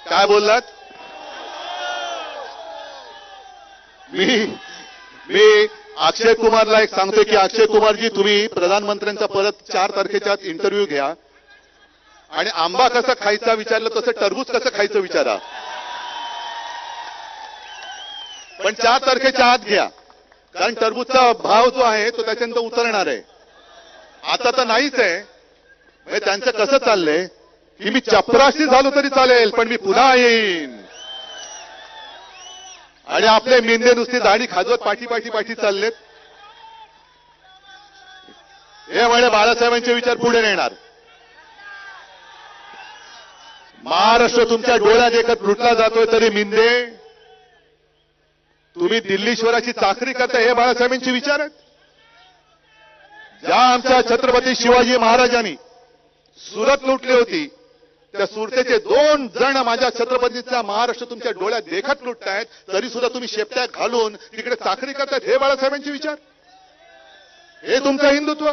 काय बोललात? मी अक्षय कुमारला एक सांगतोय की अक्षय कुमारजी, तुम्ही प्रधानमंत्र्यांचा परत 4 तारखेच्या आत इंटरव्ह्यू घ्या आणि आंबा कसा खायचा विचारलं तसं टरबूज कसं खायचं विचारा, पण 4 तारखेच्या आत घ्या, कारण टरबूजचा भाव जो आहे तो त्याच्यानंतर उतरणार आहे. आता तर नाहीच आहे. म्हणजे त्यांचं कसं चाललंय की मी चपराशी झालो तरी चालेल, पण मी पुन्हा येईन. आणि आपले मेंढे नुसती दाढी खाजवत पाठी पाठी पाठी चाललेत. हे म्हणे बाळासाहेबांचे विचार पुढे नेणार. महाराष्ट्र तुमच्या डोळ्यात एकच लुटला जातोय तरी मिंदे तुम्ही दिल्लीश्वराची चाकरी करता. हे बाळासाहेबांचे विचार आहेत. ज्या आमच्या छत्रपती शिवाजी महाराजांनी सुरत लुटली होती, त्या सुरतेचे 2 जण माझ्या छत्रपतीचा महाराष्ट्र तुमच्या डोळ्यात देखत लुटतायत, तरी सुद्धा तुम्ही शेपट्या घालून तिकडे चाकरी करतायत. हे बाळासाहेबांचे विचार, हे तुमचं हिंदुत्व.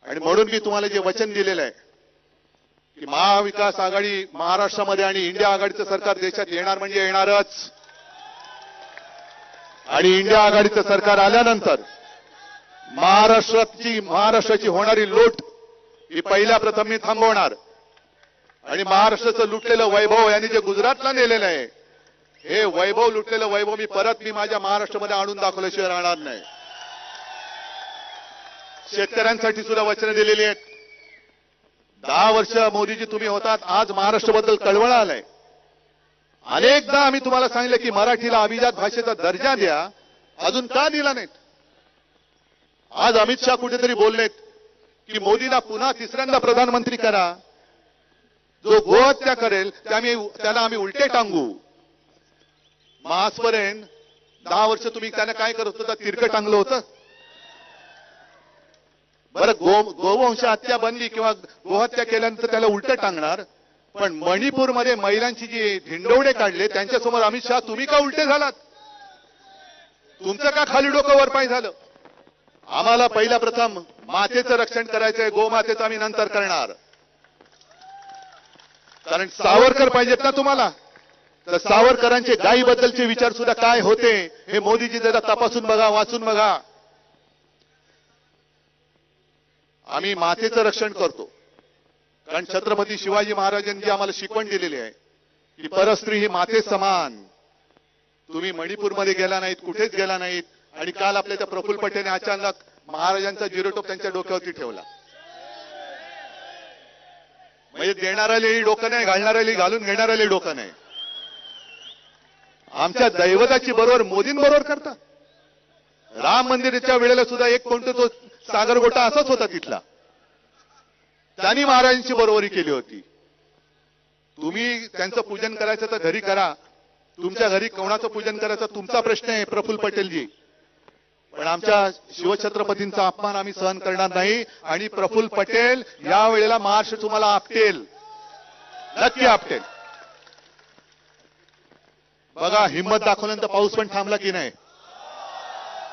आणि म्हणून मी तुम्हाला जे वचन दिलेलं आहे की महाविकास आघाडी महाराष्ट्रामध्ये आणि इंडिया आघाडीचं सरकार देशात येणार म्हणजे येणारच. आणि इंडिया आघाडीचं सरकार आल्यानंतर महाराष्ट्राची होणारी लूट ही पहिल्या प्रथम मी थांबवणार. आणि महाराष्ट्राचं लुटलेलं वैभव यांनी जे गुजरातला नेलेलं आहे, हे वैभव, लुटलेलं वैभव मी माझ्या महाराष्ट्रामध्ये आणून दाखवल्याशिवाय राहणार नाही. शेतकऱ्यांसाठी सुद्धा वचनं दिलेली आहेत. 10 वर्ष मोदीजी तुम्ही होतात, आज महाराष्ट्राबद्दल कळवळ आलंय. अनेकदा आम्ही तुम्हाला सांगितलं की मराठीला अभिजात भाषेचा दर्जा द्या, अजून का दिला नाहीत? आज अमित शाह कुठेतरी बोललेत की मोदीला पुन्हा 3ऱ्यांदा प्रधानमंत्री करा. जो गोहत्या करेल त्याला आम्ही उलटे टांगू. मग आजपर्यंत 10 वर्ष तुम्ही त्याला काय करत होता? तिरकं टांगलं होतं. बरं, गोवंश हत्या बनली किंवा गोहत्या केल्यानंतर त्याला उलट टांगणार, पण मणिपूरमध्ये महिलांची जी धिंडवडे काढले त्यांच्यासमोर अमित शाह तुम्ही का उलटे झालात? तुमचं का खाली डोकं वरपाय झालं? आम्हाला पहिल्या प्रथम मातेचं रक्षण करायचंय, गोमातेचं आम्ही नंतर करणार. कारण सावरकर पाहिजेत ना तुम्हाला, तर सावरकरांचे गायीबद्दलचे विचार सुद्धा काय होते हे मोदीजी जरा तपासून बघा, वाचून बघा. आम्ही मातेचं रक्षण करतो, कारण छत्रपती शिवाजी महाराजांनी आम्हाला शिकवण दिलेली आहे की परस्त्री ही माते समान. तुम्ही मणिपूरमध्ये गेला नाहीत, कुठेच गेला नाहीत. आणि काल आपल्या त्या प्रफुल्ल पटेलने अचानक महाराजांचा जिरोटोप त्यांच्या डोक्यावरती ठेवला. म्हणजे देणाऱ्यालाही डोकं नाही, घालणाऱ्यालाही घालून घेणाऱ्यालाही डोकं नाही. आमच्या दैवताची बरोबर मोदींबरोबर करता. राम मंदिराच्या वेळेला सुद्धा एक कोणता तो सागरगोटा असाच होता तिथला, त्यांनी महाराजांची बरोबरी केली होती. तुम्ही त्यांचं पूजन करायचं तर घरी करा, तुमच्या घरी कोणाचं पूजन करायचं तुमचा प्रश्न आहे प्रफुल्ल पटेलजी, पण आमच्या शिवछत्रपतींचा अपमान आम्ही सहन करणार नाही. आणि प्रफुल्ल पटेल या वेळेला महाराष्ट्र तुम्हाला आपटेल, नक्की आपटेल. बघा, हिंमत दाखवल्यानंतर पाऊस पण थांबला की नाही.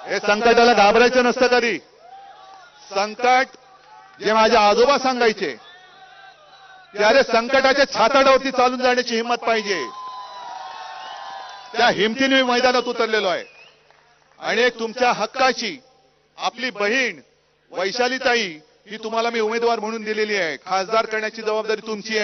हे संकटाला घाबरायचं नसतं कधी. संकट जे माझे आजोबा सांगायचे, त्यारे संकटाच्या छाताडावरती चालून जाण्याची हिंमत पाहिजे. त्या हिमतीने मी मैदानात उतरलेलो आहे. आणि एक तुमच्या हक्काची आपली बहीण वैशालीताई ही तुम्हाला मी उमेदवार म्हणून दिलेली आहे. खासदार करण्याची जबाबदारी तुमची आहे.